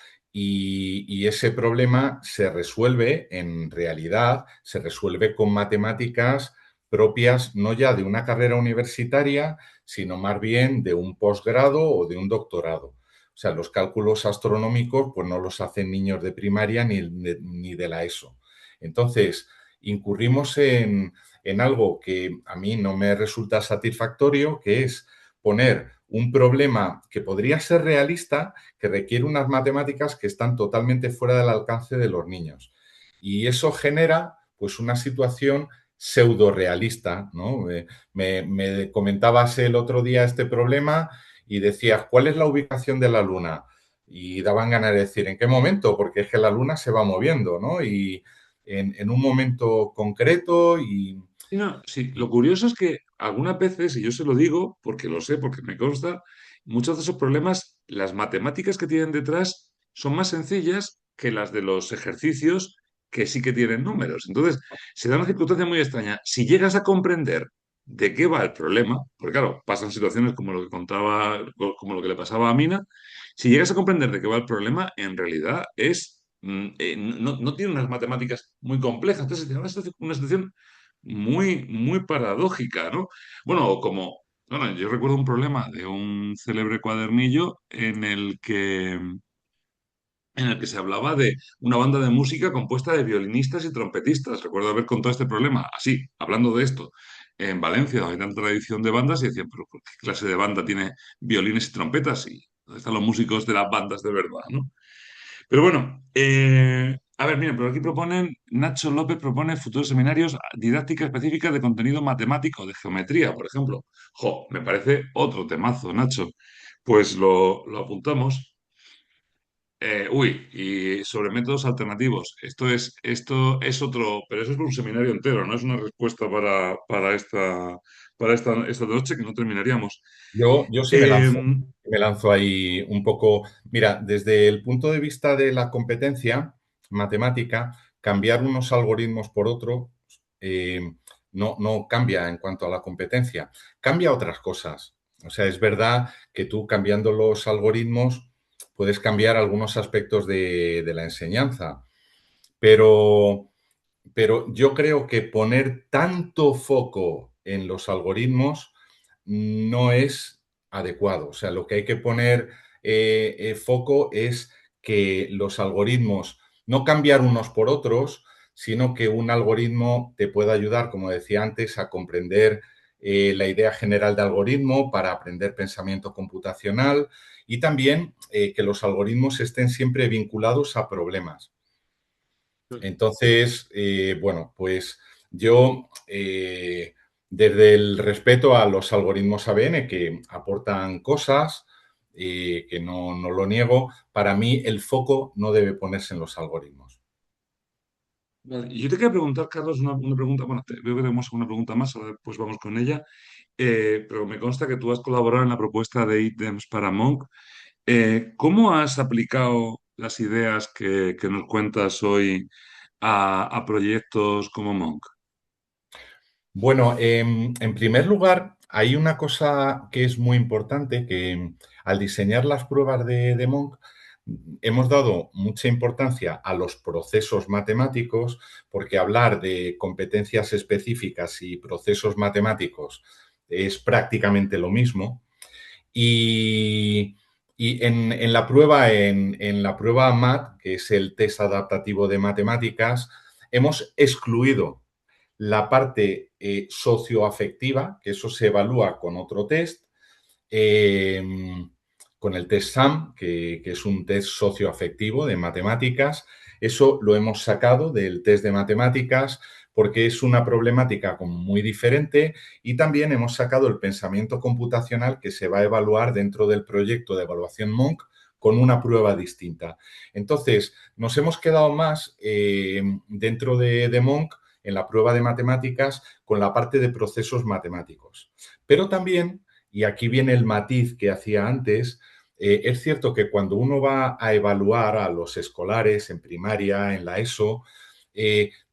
y ese problema se resuelve, en realidad, se resuelve con matemáticas propias no ya de una carrera universitaria, sino más bien de un posgrado o de un doctorado. O sea, los cálculos astronómicos pues no los hacen niños de primaria ni de la ESO. Entonces, incurrimos en algo que a mí no me resulta satisfactorio, que es poner un problema que podría ser realista, que requiere unas matemáticas que están totalmente fuera del alcance de los niños. Y eso genera pues una situación pseudo realista, ¿no? Me comentabas el otro día este problema y decías, ¿cuál es la ubicación de la Luna? Y daban ganas de decir, ¿en qué momento? Porque es que la Luna se va moviendo, ¿no? Y en un momento concreto y... Sí, no, sí, lo curioso es que algunas veces, y yo se lo digo porque lo sé, porque me consta, muchos de esos problemas, las matemáticas que tienen detrás son más sencillas que las de los ejercicios que sí que tienen números. Entonces, se da una circunstancia muy extraña. Si llegas a comprender de qué va el problema, porque claro, pasan situaciones como lo que contaba, como lo que le pasaba a Mina, si llegas a comprender de qué va el problema, en realidad es, no tiene unas matemáticas muy complejas. Entonces, es una situación muy paradójica, ¿no? Bueno, bueno, yo recuerdo un problema de un célebre cuadernillo en el que se hablaba de una banda de música compuesta de violinistas y trompetistas. Recuerdo haber contado este problema, así, hablando de esto, en Valencia, donde hay tanta tradición de bandas, y decían, pero ¿qué clase de banda tiene violines y trompetas? ¿Y dónde están los músicos de las bandas de verdad, ¿no? Pero bueno, a ver, mira, pero aquí Nacho López propone futuros seminarios, didáctica específica de contenido matemático, de geometría, por ejemplo. Jo, me parece otro temazo, Nacho. Pues lo apuntamos. Y sobre métodos alternativos. Esto es otro, pero eso es un seminario entero, no es una respuesta para esta noche que no terminaríamos. Yo Eh, sí me lanzo ahí un poco. Mira, desde el punto de vista de la competencia matemática, cambiar unos algoritmos por otros no cambia en cuanto a la competencia, cambia otras cosas. O sea, es verdad que tú cambiando los algoritmos puedes cambiar algunos aspectos de la enseñanza, pero yo creo que poner tanto foco en los algoritmos no es adecuado. O sea, lo que hay que poner foco es que los algoritmos, no cambiar unos por otros, sino que un algoritmo te pueda ayudar, como decía antes, a comprender la idea general de algoritmo para aprender pensamiento computacional y también que los algoritmos estén siempre vinculados a problemas. Entonces, bueno, pues yo, desde el respeto a los algoritmos ABN que aportan cosas, que no lo niego, para mí el foco no debe ponerse en los algoritmos. vale, y yo te quería preguntar, Carlos, una pregunta. Bueno, veo que tenemos una pregunta más, ahora pues vamos con ella. Pero me consta que tú has colaborado en la propuesta de ítems para Monk. ¿Cómo has aplicado las ideas que nos cuentas hoy a proyectos como Monk? Bueno, en primer lugar, hay una cosa que es muy importante, que al diseñar las pruebas de Monk hemos dado mucha importancia a los procesos matemáticos, porque hablar de competencias específicas y procesos matemáticos es prácticamente lo mismo. Y, en la prueba, en la prueba MAT, que es el test adaptativo de matemáticas, hemos excluido la parte socioafectiva, que eso se evalúa con otro test, eh, con el test SAM, que es un test socioafectivo de matemáticas. Eso lo hemos sacado del test de matemáticas porque es una problemática como muy diferente y también hemos sacado el pensamiento computacional que se va a evaluar dentro del proyecto de evaluación Monk con una prueba distinta. Entonces, nos hemos quedado más dentro de Monk en la prueba de matemáticas con la parte de procesos matemáticos. Pero también, y aquí viene el matiz que hacía antes, es cierto que cuando uno va a evaluar a los escolares en primaria, en la ESO,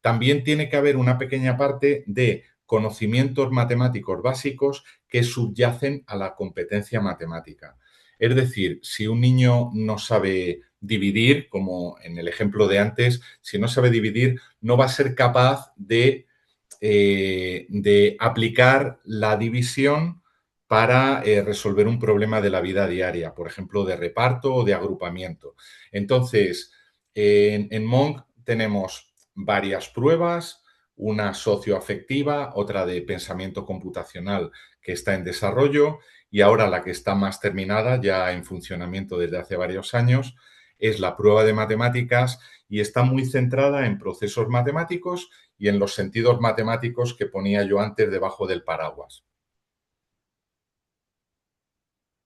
también tiene que haber una pequeña parte de conocimientos matemáticos básicos que subyacen a la competencia matemática. Es decir, si un niño no sabe dividir, como en el ejemplo de antes, si no sabe dividir, no va a ser capaz de aplicar la división para resolver un problema de la vida diaria, por ejemplo, de reparto o de agrupamiento. Entonces, en Monk tenemos varias pruebas, una socioafectiva, otra de pensamiento computacional que está en desarrollo y ahora la que está más terminada, ya en funcionamiento desde hace varios años, es la prueba de matemáticas y está muy centrada en procesos matemáticos y en los sentidos matemáticos que ponía yo antes debajo del paraguas.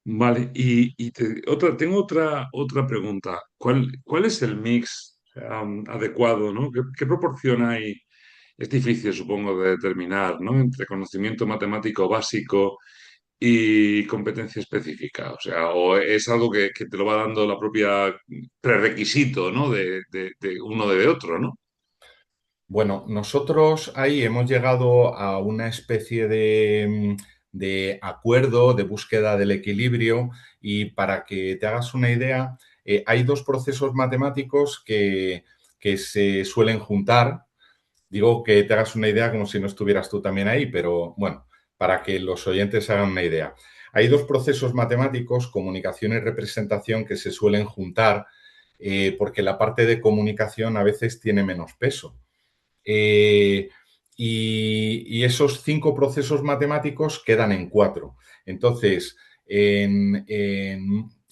Vale, tengo otra pregunta. ¿Cuál es el mix adecuado, ¿no? ¿Qué proporción hay? Es difícil, supongo, de determinar, ¿no? Entre conocimiento matemático básico y competencia específica. O sea, o es algo que te lo va dando la propia prerequisito, ¿no? De uno de otro, ¿no? Bueno, nosotros ahí hemos llegado a una especie de acuerdo, de búsqueda del equilibrio y para que te hagas una idea, hay dos procesos matemáticos que se suelen juntar. Digo que te hagas una idea como si no estuvieras tú también ahí, pero bueno, para que los oyentes se hagan una idea. Hay dos procesos matemáticos, comunicación y representación, que se suelen juntar porque la parte de comunicación a veces tiene menos peso. Eh, y esos cinco procesos matemáticos quedan en cuatro. Entonces, en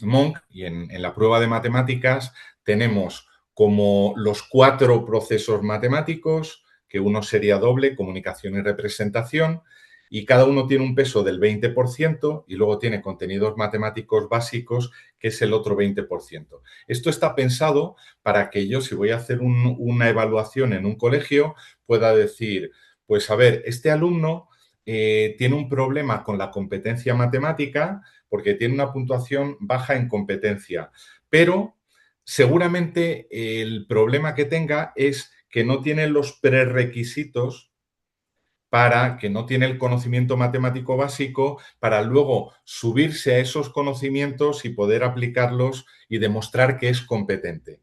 Monk y en la prueba de matemáticas tenemos como los cuatro procesos matemáticos, que uno sería doble, comunicación y representación, y cada uno tiene un peso del 20% y luego tiene contenidos matemáticos básicos, que es el otro 20%. Esto está pensado para que yo, si voy a hacer una evaluación en un colegio, pueda decir, pues a ver, este alumno tiene un problema con la competencia matemática porque tiene una puntuación baja en competencia, pero seguramente el problema que tenga es que no tiene los prerequisitos para que no tiene el conocimiento matemático básico para luego subirse a esos conocimientos y poder aplicarlos y demostrar que es competente.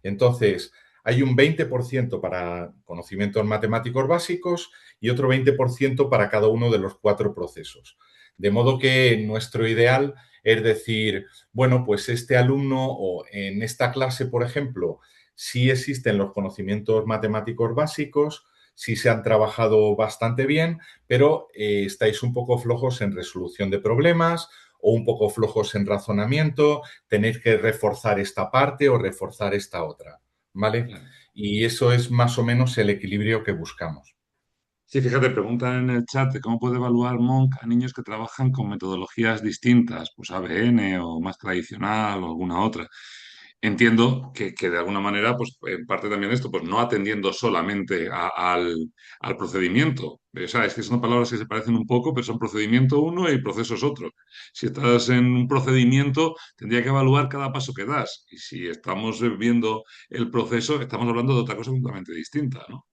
Entonces, hay un 20% para conocimientos matemáticos básicos y otro 20% para cada uno de los cuatro procesos. De modo que nuestro ideal es decir, bueno, pues este alumno o en esta clase, por ejemplo, sí existen los conocimientos matemáticos básicos, sí se han trabajado bastante bien, pero estáis un poco flojos en resolución de problemas o un poco flojos en razonamiento, tenéis que reforzar esta parte o reforzar esta otra, ¿vale? Claro. Y eso es más o menos el equilibrio que buscamos. Sí, fíjate, preguntan en el chat de cómo puede evaluar Monk a niños que trabajan con metodologías distintas, pues ABN o más tradicional o alguna otra. Entiendo que de alguna manera, pues en parte también esto, pues no atendiendo solamente al procedimiento. O sea, es que son palabras que se parecen un poco, pero son procedimiento uno y proceso es otro. Si estás en un procedimiento, tendría que evaluar cada paso que das. Y si estamos viendo el proceso, estamos hablando de otra cosa completamente distinta, ¿no?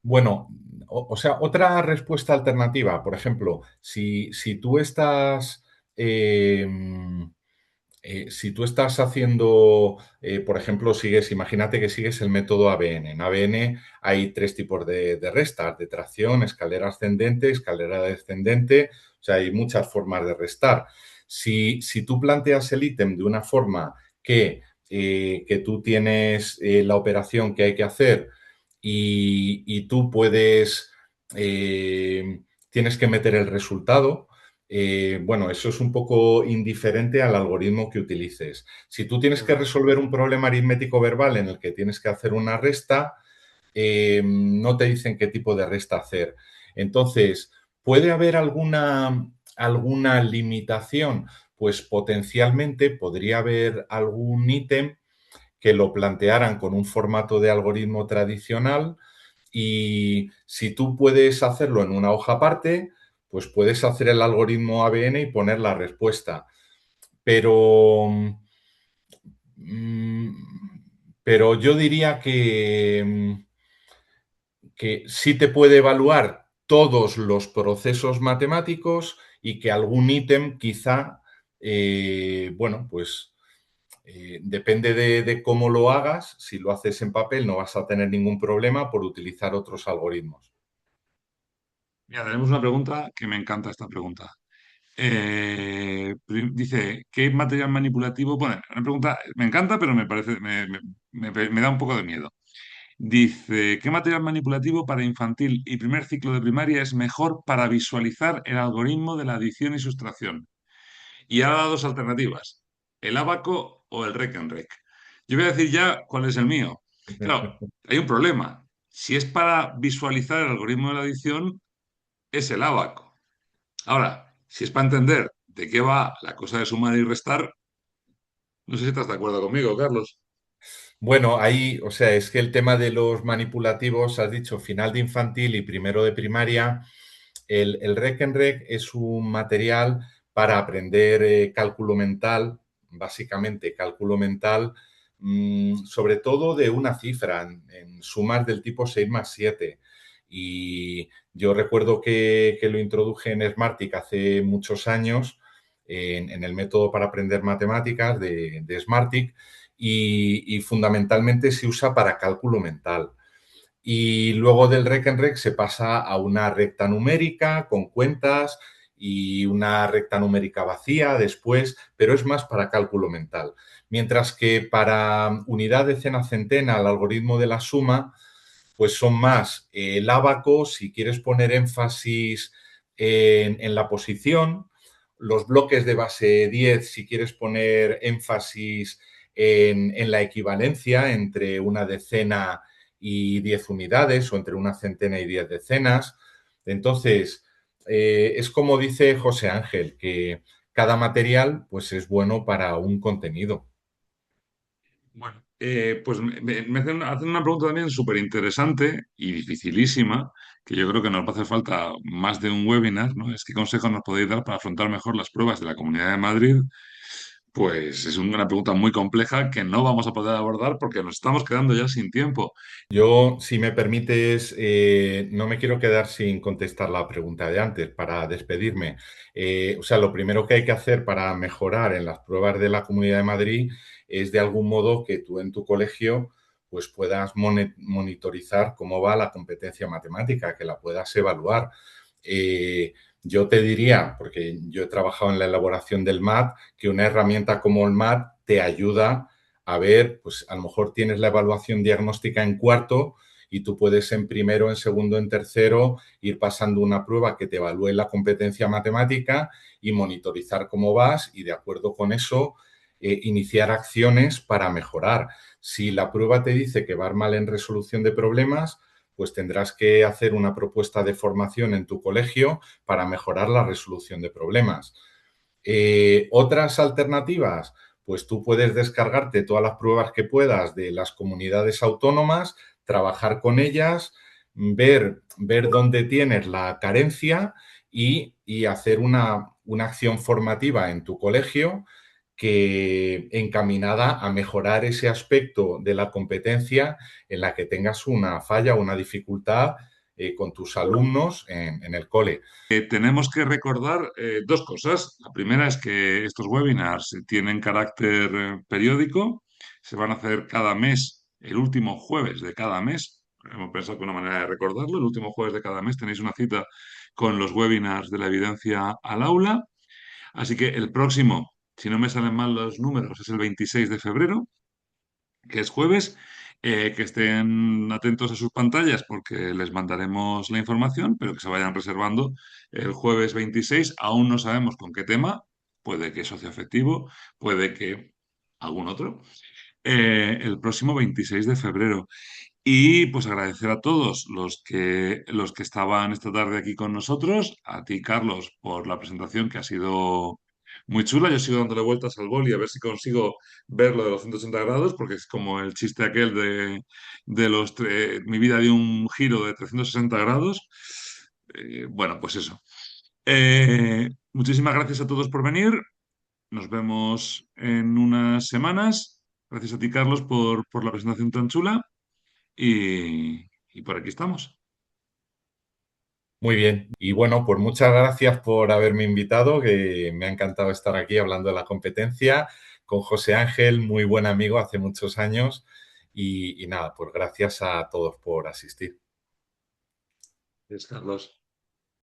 Bueno, o sea, otra respuesta alternativa, por ejemplo, si tú estás eh, si tú estás haciendo, por ejemplo, imagínate que sigues el método ABN. En ABN hay tres tipos de restas, de tracción, escalera ascendente, escalera descendente, o sea, hay muchas formas de restar. Si tú planteas el ítem de una forma que tú tienes la operación que hay que hacer y tú tienes que meter el resultado, bueno, eso es un poco indiferente al algoritmo que utilices. Si tú tienes que resolver un problema aritmético verbal en el que tienes que hacer una resta, no te dicen qué tipo de resta hacer. Entonces, ¿puede haber alguna limitación? Pues potencialmente podría haber algún ítem que lo plantearan con un formato de algoritmo tradicional y si tú puedes hacerlo en una hoja aparte, pues puedes hacer el algoritmo ABN y poner la respuesta. Pero, mm, pero yo diría que sí te puede evaluar todos los procesos matemáticos y que algún ítem quizá, bueno, pues depende de cómo lo hagas. Si lo haces en papel no vas a tener ningún problema por utilizar otros algoritmos. Mira, tenemos una pregunta que me encanta esta pregunta. Dice, ¿qué material manipulativo? Bueno, una pregunta, me encanta, pero me parece, me da un poco de miedo. Dice, ¿qué material manipulativo para infantil y primer ciclo de primaria es mejor para visualizar el algoritmo de la adición y sustracción? Y ahora da dos alternativas, el ábaco o el Rekenrek. Yo voy a decir ya cuál es el mío. Claro, hay un problema. Si es para visualizar el algoritmo de la adición, es el ábaco. Ahora, si es para entender de qué va la cosa de sumar y restar, no sé si estás de acuerdo conmigo, Carlos. Bueno, ahí, o sea, es que el tema de los manipulativos, has dicho final de infantil y primero de primaria, el Rekenrek es un material para aprender cálculo mental, básicamente cálculo mental, sobre todo de una cifra, en sumas del tipo 6 más 7. Y yo recuerdo que lo introduje en Smartick hace muchos años, en el método para aprender matemáticas de Smartick, y fundamentalmente se usa para cálculo mental. Y luego del Rekenrek se pasa a una recta numérica con cuentas y una recta numérica vacía después, pero es más para cálculo mental. Mientras que para unidad de decena-centena, el algoritmo de la suma, pues son más el ábaco, si quieres poner énfasis en la posición, los bloques de base 10, si quieres poner énfasis en la equivalencia entre una decena y 10 unidades o entre una centena y 10 decenas. Entonces, es como dice José Ángel, que cada material pues es bueno para un contenido. Bueno, pues me hacen una pregunta también súper interesante y dificilísima, que yo creo que nos va a hacer falta más de un webinar, ¿no? Es qué consejos nos podéis dar para afrontar mejor las pruebas de la Comunidad de Madrid. Pues es una pregunta muy compleja que no vamos a poder abordar porque nos estamos quedando ya sin tiempo. Yo, si me permites, no me quiero quedar sin contestar la pregunta de antes para despedirme. O sea, lo primero que hay que hacer para mejorar en las pruebas de la Comunidad de Madrid es de algún modo que tú en tu colegio pues puedas monitorizar cómo va la competencia matemática, que la puedas evaluar. Eh, yo te diría, porque yo he trabajado en la elaboración del MAT, que una herramienta como el MAT te ayuda a ver, pues a lo mejor tienes la evaluación diagnóstica en cuarto y tú puedes en primero, en segundo, en tercero ir pasando una prueba que te evalúe la competencia matemática y monitorizar cómo vas y de acuerdo con eso iniciar acciones para mejorar. Si la prueba te dice que vas mal en resolución de problemas, pues tendrás que hacer una propuesta de formación en tu colegio para mejorar la resolución de problemas. Otras alternativas, pues tú puedes descargarte todas las pruebas que puedas de las comunidades autónomas, trabajar con ellas, ver dónde tienes la carencia y hacer una acción formativa en tu colegio que encaminada a mejorar ese aspecto de la competencia en la que tengas una falla o una dificultad con tus alumnos en el cole. Tenemos que recordar dos cosas. La primera es que estos webinars tienen carácter periódico, se van a hacer cada mes, el último jueves de cada mes. Hemos pensado que una manera de recordarlo, el último jueves de cada mes tenéis una cita con los webinars de la evidencia al aula. Así que el próximo, si no me salen mal los números, es el 26 de febrero, que es jueves. Que estén atentos a sus pantallas porque les mandaremos la información, pero que se vayan reservando el jueves 26. Aún no sabemos con qué tema, puede que socioafectivo, puede que algún otro, el próximo 26 de febrero. Y pues agradecer a todos los que estaban esta tarde aquí con nosotros, a ti, Carlos, por la presentación que ha sido muy chula. Yo sigo dándole vueltas al boli a ver si consigo ver lo de los 180 grados, porque es como el chiste aquel mi vida dio un giro de 360 grados. Bueno, pues eso. Muchísimas gracias a todos por venir. Nos vemos en unas semanas. Gracias a ti, Carlos, por la presentación tan chula. Y por aquí estamos. Muy bien. Y bueno, pues muchas gracias por haberme invitado, que me ha encantado estar aquí hablando de la competencia con José Ángel, muy buen amigo hace muchos años. Y nada, pues gracias a todos por asistir. Es Carlos.